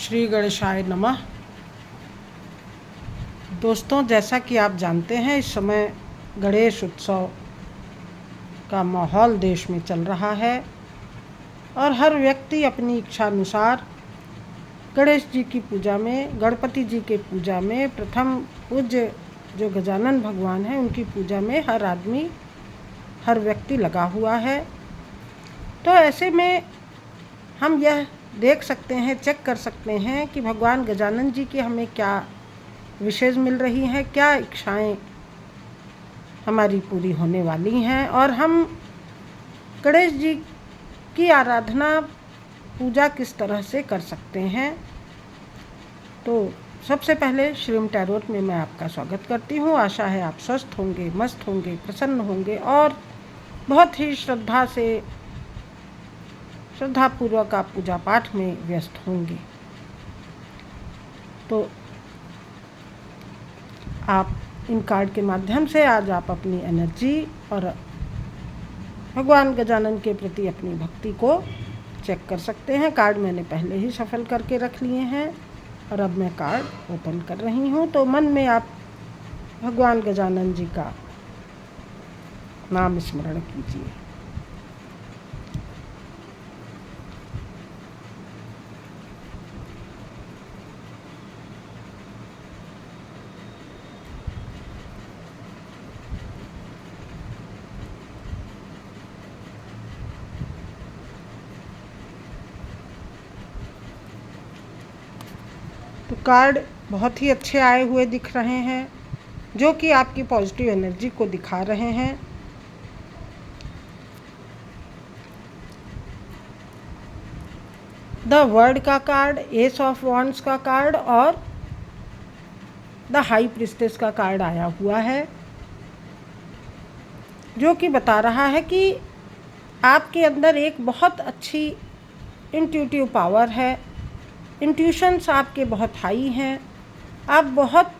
श्री गणेशाय नमः। दोस्तों, जैसा कि आप जानते हैं, इस समय गणेश उत्सव का माहौल देश में चल रहा है और हर व्यक्ति अपनी इच्छा अनुसार गणेश जी की पूजा में, गणपति जी के पूजा में, प्रथम पूज्य जो गजानन भगवान हैं उनकी पूजा में हर आदमी, हर व्यक्ति लगा हुआ है। तो ऐसे में हम यह देख सकते हैं, चेक कर सकते हैं कि भगवान गजानन जी की हमें क्या विशेष मिल रही हैं, क्या इच्छाएं हमारी पूरी होने वाली हैं और हम गणेश जी की आराधना, पूजा किस तरह से कर सकते हैं। तो सबसे पहले श्रीम टैरोट में मैं आपका स्वागत करती हूँ। आशा है आप स्वस्थ होंगे, मस्त होंगे, प्रसन्न होंगे और बहुत ही श्रद्धापूर्वक आप पूजा पाठ में व्यस्त होंगे। तो आप इन कार्ड के माध्यम से आज आप अपनी एनर्जी और भगवान गजानन के प्रति अपनी भक्ति को चेक कर सकते हैं। कार्ड मैंने पहले ही सफल करके रख लिए हैं और अब मैं कार्ड ओपन कर रही हूँ। तो मन में आप भगवान गजानन जी का नाम स्मरण कीजिए। तो कार्ड बहुत ही अच्छे आए हुए दिख रहे हैं, जो कि आपकी पॉजिटिव एनर्जी को दिखा रहे हैं। द वर्ल्ड का कार्ड, एस ऑफ वॉन्ड्स का कार्ड और द हाई प्रिस्टेस का कार्ड आया हुआ है, जो कि बता रहा है कि आपके अंदर एक बहुत अच्छी इंट्यूटिव पावर है। इंट्यूशंस आपके बहुत हाई हैं। आप बहुत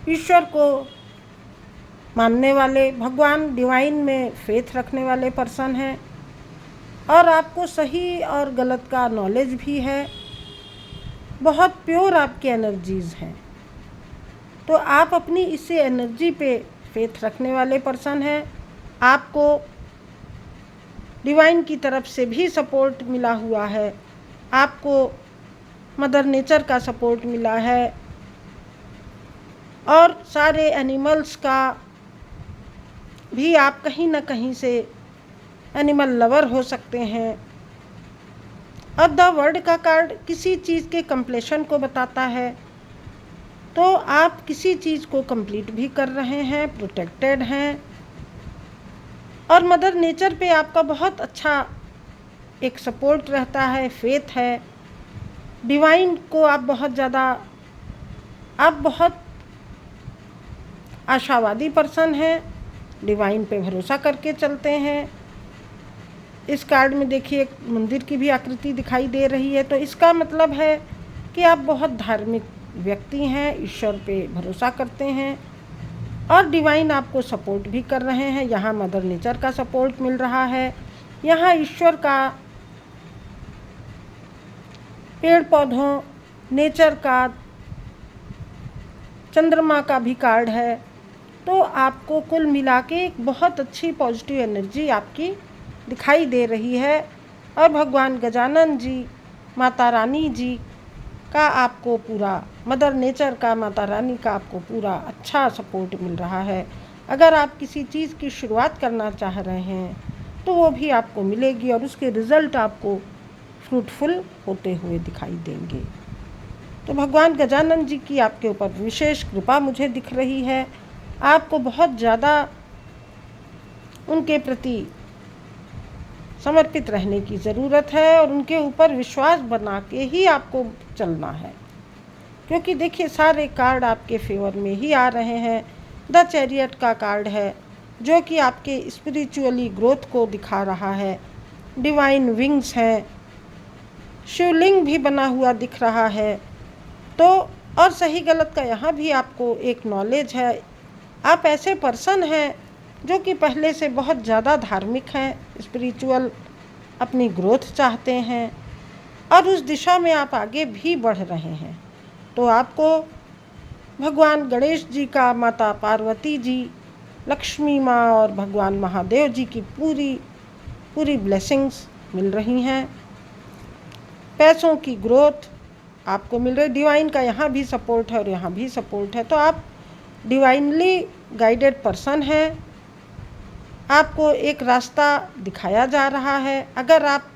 ईश्वर को मानने वाले, भगवान डिवाइन में फेथ रखने वाले पर्सन हैं और आपको सही और गलत का नॉलेज भी है। बहुत प्योर आपकी एनर्जीज़ हैं। तो आप अपनी इसी एनर्जी पे फेथ रखने वाले पर्सन हैं। आपको डिवाइन की तरफ से भी सपोर्ट मिला हुआ है। आपको मदर नेचर का सपोर्ट मिला है और सारे एनिमल्स का भी, आप कहीं ना कहीं से एनिमल लवर हो सकते हैं। और द वर्ड का कार्ड किसी चीज़ के कंप्लीशन को बताता है। तो आप किसी चीज़ को कंप्लीट भी कर रहे हैं, प्रोटेक्टेड हैं और मदर नेचर पे आपका बहुत अच्छा एक सपोर्ट रहता है, फेथ है। डिवाइन को आप बहुत आशावादी पर्सन हैं, डिवाइन पे भरोसा करके चलते हैं। इस कार्ड में देखिए एक मंदिर की भी आकृति दिखाई दे रही है। तो इसका मतलब है कि आप बहुत धार्मिक व्यक्ति हैं, ईश्वर पे भरोसा करते हैं और डिवाइन आपको सपोर्ट भी कर रहे हैं। यहाँ मदर नेचर का सपोर्ट मिल रहा है, यहाँ ईश्वर का, पेड़ पौधों, नेचर का, चंद्रमा का भी कार्ड है। तो आपको कुल मिला के एक बहुत अच्छी पॉजिटिव एनर्जी आपकी दिखाई दे रही है और भगवान गजानन जी, माता रानी जी का आपको पूरा, मदर नेचर का, माता रानी का आपको पूरा अच्छा सपोर्ट मिल रहा है। अगर आप किसी चीज़ की शुरुआत करना चाह रहे हैं तो वो भी आपको मिलेगी और उसके रिज़ल्ट आपको फ्रूटफुल होते हुए दिखाई देंगे। तो भगवान गजानन जी की आपके ऊपर विशेष कृपा मुझे दिख रही है। आपको बहुत ज़्यादा उनके प्रति समर्पित रहने की ज़रूरत है और उनके ऊपर विश्वास बना के ही आपको चलना है, क्योंकि देखिए सारे कार्ड आपके फेवर में ही आ रहे हैं। द चैरियट का कार्ड है, जो कि आपके स्पिरिचुअली ग्रोथ को दिखा रहा है। डिवाइन विंग्स हैं, शिवलिंग भी बना हुआ दिख रहा है। तो और सही गलत का यहाँ भी आपको एक नॉलेज है। आप ऐसे पर्सन हैं जो कि पहले से बहुत ज़्यादा धार्मिक हैं, स्पिरिचुअल अपनी ग्रोथ चाहते हैं और उस दिशा में आप आगे भी बढ़ रहे हैं। तो आपको भगवान गणेश जी का, माता पार्वती जी, लक्ष्मी माँ और भगवान महादेव जी की पूरी पूरी ब्लेसिंग्स मिल रही हैं। पैसों की ग्रोथ आपको मिल रही, डिवाइन का यहाँ भी सपोर्ट है और यहाँ भी सपोर्ट है। तो आप डिवाइनली गाइडेड पर्सन हैं। आपको एक रास्ता दिखाया जा रहा है। अगर आप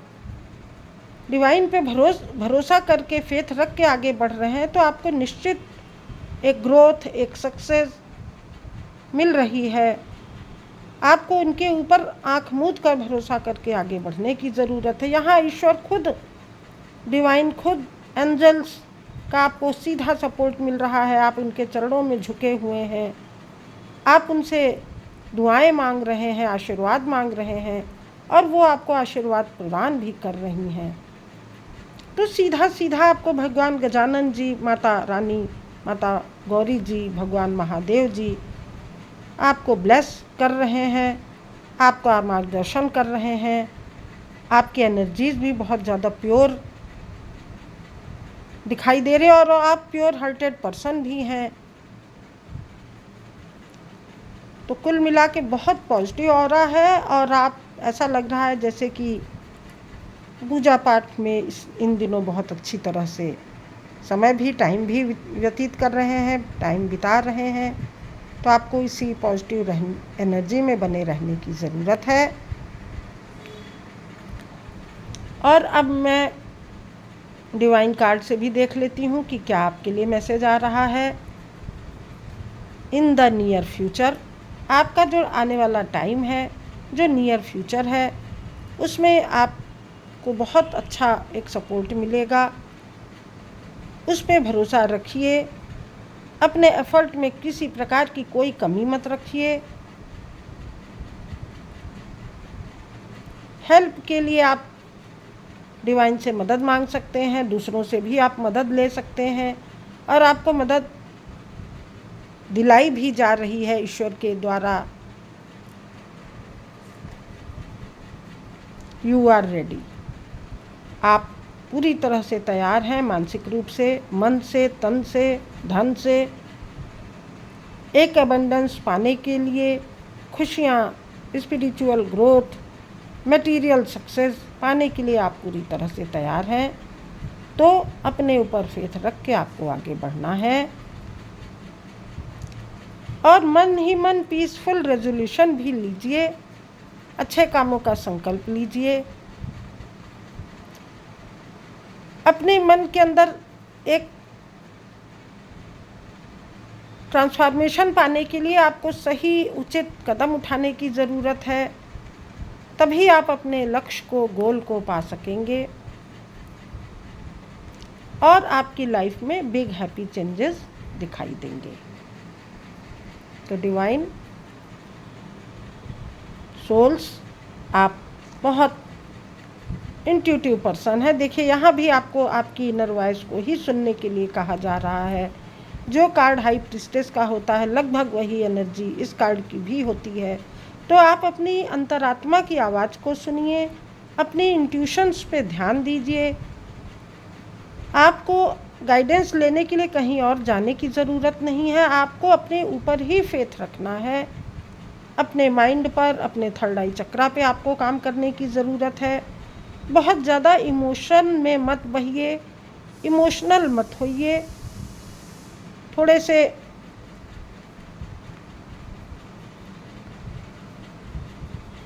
डिवाइन पे भरोसा करके, फेथ रख के आगे बढ़ रहे हैं तो आपको निश्चित एक ग्रोथ, एक सक्सेस मिल रही है। आपको उनके ऊपर आंख मूंद कर भरोसा करके आगे बढ़ने की ज़रूरत है। यहाँ ईश्वर खुद, डिवाइन खुद, एंजल्स का आपको सीधा सपोर्ट मिल रहा है। आप उनके चरणों में झुके हुए हैं, आप उनसे दुआएं मांग रहे हैं, आशीर्वाद मांग रहे हैं और वो आपको आशीर्वाद प्रदान भी कर रही हैं। तो सीधा सीधा आपको भगवान गजानन जी, माता रानी, माता गौरी जी, भगवान महादेव जी आपको ब्लेस कर रहे हैं, आपका मार्गदर्शन कर रहे हैं। आपकी एनर्जीज भी बहुत ज़्यादा प्योर दिखाई दे रहे हैं और आप प्योर हार्टेड पर्सन भी हैं। तो कुल मिला के बहुत पॉजिटिव ऑरा है और आप, ऐसा लग रहा है जैसे कि पूजा पाठ में इन दिनों बहुत अच्छी तरह से समय भी, टाइम भी व्यतीत कर रहे हैं, टाइम बिता रहे हैं। तो आपको इसी पॉजिटिव एनर्जी में बने रहने की ज़रूरत है। और अब मैं डिवाइन कार्ड से भी देख लेती हूँ कि क्या आपके लिए मैसेज आ रहा है। इन द नियर फ्यूचर, आपका जो आने वाला टाइम है, जो नियर फ्यूचर है, उसमें आपको बहुत अच्छा एक सपोर्ट मिलेगा। उस पर भरोसा रखिए। अपने एफर्ट में किसी प्रकार की कोई कमी मत रखिए। हेल्प के लिए आप डिवाइन से मदद मांग सकते हैं, दूसरों से भी आप मदद ले सकते हैं और आपको मदद दिलाई भी जा रही है ईश्वर के द्वारा। यू आर रेडी, आप पूरी तरह से तैयार हैं, मानसिक रूप से, मन से, तन से, धन से। एक एबंडेंस पाने के लिए, खुशियाँ, स्पिरिचुअल ग्रोथ, मटेरियल सक्सेस पाने के लिए आप पूरी तरह से तैयार हैं। तो अपने ऊपर फेथ रख के आपको आगे बढ़ना है और मन ही मन पीसफुल रेजोल्यूशन भी लीजिए, अच्छे कामों का संकल्प लीजिए। अपने मन के अंदर एक ट्रांसफॉर्मेशन पाने के लिए आपको सही उचित कदम उठाने की ज़रूरत है, तभी आप अपने लक्ष्य को, गोल को पा सकेंगे और आपकी लाइफ में बिग हैप्पी चेंजेस दिखाई देंगे। तो डिवाइन सोल्स, आप बहुत इंट्यूटिव पर्सन है। देखिए यहाँ भी आपको आपकी इनर वॉइस को ही सुनने के लिए कहा जा रहा है। जो कार्ड हाई प्रीस्टेस का होता है, लगभग वही एनर्जी इस कार्ड की भी होती है। तो आप अपनी अंतरात्मा की आवाज़ को सुनिए, अपनी इंट्यूशंस पे ध्यान दीजिए। आपको गाइडेंस लेने के लिए कहीं और जाने की ज़रूरत नहीं है, आपको अपने ऊपर ही फेथ रखना है। अपने माइंड पर, अपने थर्ड आई चक्रा पे आपको काम करने की ज़रूरत है। बहुत ज़्यादा इमोशन में मत बहिए, इमोशनल मत होइए। थोड़े से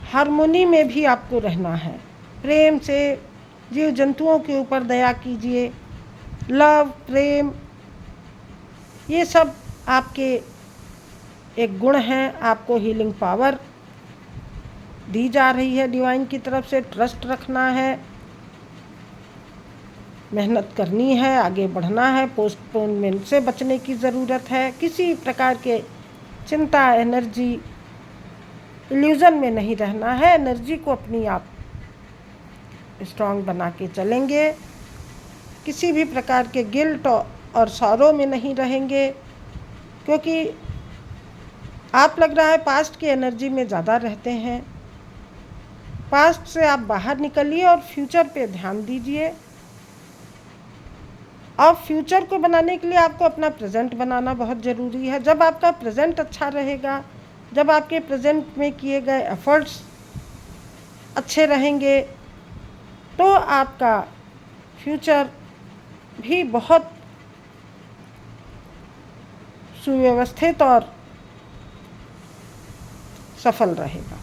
हार्मोनी में भी आपको रहना है। प्रेम से जीव जंतुओं के ऊपर दया कीजिए। लव, प्रेम, ये सब आपके एक गुण हैं। आपको हीलिंग पावर दी जा रही है डिवाइन की तरफ से। ट्रस्ट रखना है, मेहनत करनी है, आगे बढ़ना है, पोस्टपोनमेंट से बचने की ज़रूरत है। किसी प्रकार के चिंता, एनर्जी, इल्यूज़न में नहीं रहना है। एनर्जी को अपनी आप स्ट्रॉन्ग बना के चलेंगे। किसी भी प्रकार के गिल्ट और सॉरो में नहीं रहेंगे, क्योंकि आप लग रहा है पास्ट की एनर्जी में ज़्यादा रहते हैं। पास्ट से आप बाहर निकलिए और फ्यूचर पे ध्यान दीजिए। और फ्यूचर को बनाने के लिए आपको अपना प्रेजेंट बनाना बहुत ज़रूरी है। जब आपका प्रेजेंट अच्छा रहेगा, जब आपके प्रेजेंट में किए गए एफर्ट्स अच्छे रहेंगे, तो आपका फ्यूचर भी बहुत सुव्यवस्थित और सफल रहेगा।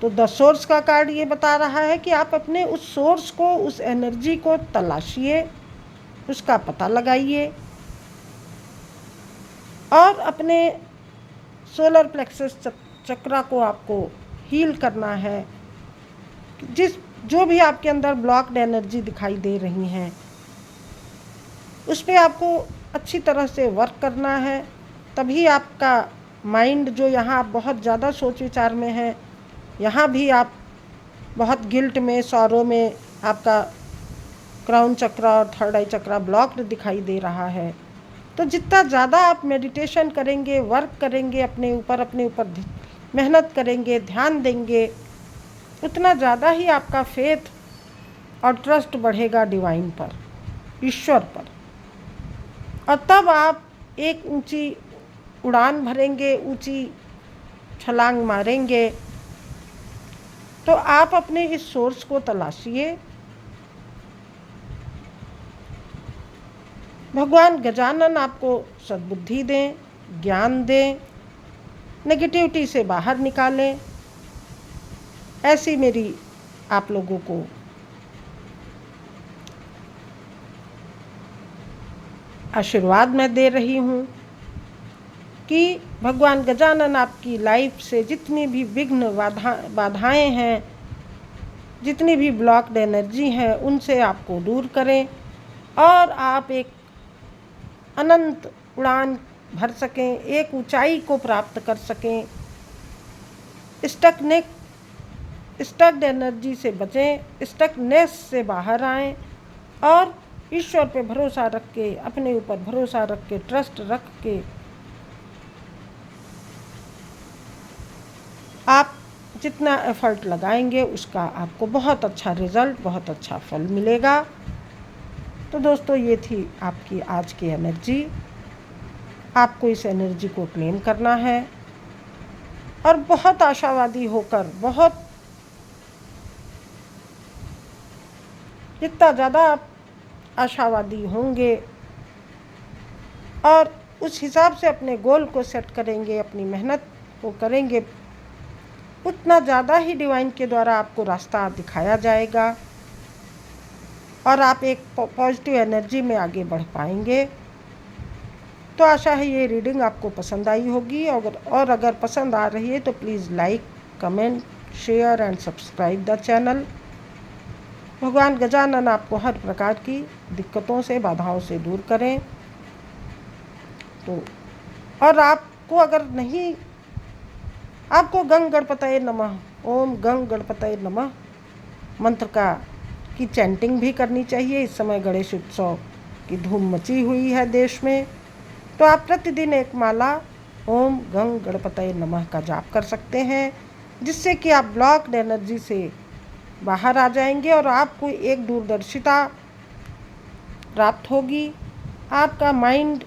तो द सोर्स का कार्ड ये बता रहा है कि आप अपने उस सोर्स को, उस एनर्जी को तलाशिए, उसका पता लगाइए और अपने सोलर प्लेक्सस चक्रा को आपको हील करना है। जो भी आपके अंदर ब्लॉक्ड एनर्जी दिखाई दे रही हैं, उस पर आपको अच्छी तरह से वर्क करना है। तभी आपका माइंड, जो यहाँ आप बहुत ज़्यादा सोच विचार में हैं, यहाँ भी आप बहुत गिल्ट में, सौरों में आपका क्राउन चक्रा और थर्ड आई चक्रा ब्लॉक्ड दिखाई दे रहा है। तो जितना ज़्यादा आप मेडिटेशन करेंगे, वर्क करेंगे, अपने ऊपर मेहनत करेंगे, ध्यान देंगे, उतना ज़्यादा ही आपका फेथ और ट्रस्ट बढ़ेगा डिवाइन पर, ईश्वर पर। और तब आप एक ऊंची उड़ान भरेंगे, ऊंची छलांग मारेंगे। तो आप अपने इस सोर्स को तलाशिए। भगवान गजानन आपको सद्बुद्धि दें, ज्ञान दें, नेगेटिविटी से बाहर निकालें। ऐसी मेरी आप लोगों को आशीर्वाद मैं दे रही हूँ कि भगवान गजानन आपकी लाइफ से जितनी भी विघ्न बाधाएं हैं, जितनी भी ब्लॉक्ड एनर्जी हैं, उनसे आपको दूर करें और आप एक अनंत उड़ान भर सकें, एक ऊंचाई को प्राप्त कर सकें। स्टक्ड एनर्जी से बचें, स्टकनेस से बाहर आएं और ईश्वर पे भरोसा रख के, अपने ऊपर भरोसा रख के, ट्रस्ट रख के आप जितना एफर्ट लगाएंगे, उसका आपको बहुत अच्छा रिज़ल्ट, बहुत अच्छा फल मिलेगा। तो दोस्तों, ये थी आपकी आज की एनर्जी। आपको इस एनर्जी को क्लेम करना है और बहुत आशावादी होकर, बहुत जितना ज़्यादा आप आशावादी होंगे और उस हिसाब से अपने गोल को सेट करेंगे, अपनी मेहनत को करेंगे, उतना ज़्यादा ही डिवाइन के द्वारा आपको रास्ता दिखाया जाएगा और आप एक पॉजिटिव एनर्जी में आगे बढ़ पाएंगे। तो आशा है ये रीडिंग आपको पसंद आई होगी और अगर पसंद आ रही है तो please like, comment, share and subscribe the channel. भगवान गजानन आपको हर प्रकार की दिक्कतों से, बाधाओं से दूर करें। तो और आपको अगर नहीं, आपको गंग गणपतये नमः, ओम गंग गणपतये नमः मंत्र की चैंटिंग भी करनी चाहिए। इस समय गणेश उत्सव की धूम मची हुई है देश में, तो आप प्रतिदिन एक माला ओम गंग गणपतये नमः का जाप कर सकते हैं, जिससे कि आप ब्लॉक्ड एनर्जी से बाहर आ जाएंगे और आपको एक दूरदर्शिता प्राप्त होगी। आपका माइंड,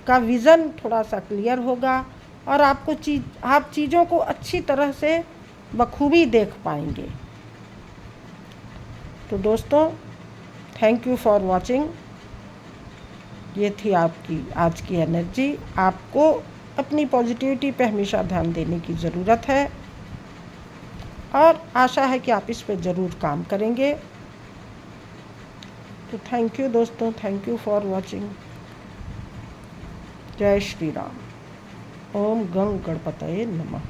का विज़न थोड़ा सा क्लियर होगा और आप चीज़ों को अच्छी तरह से बखूबी देख पाएंगे। तो दोस्तों, थैंक यू फॉर वॉचिंग। ये थी आपकी आज की एनर्जी। आपको अपनी पॉजिटिविटी पे हमेशा ध्यान देने की ज़रूरत है और आशा है कि आप इस पे ज़रूर काम करेंगे। तो थैंक यू दोस्तों, थैंक यू फॉर वॉचिंग। जय श्री राम। ओम गंग गणपतये नमः।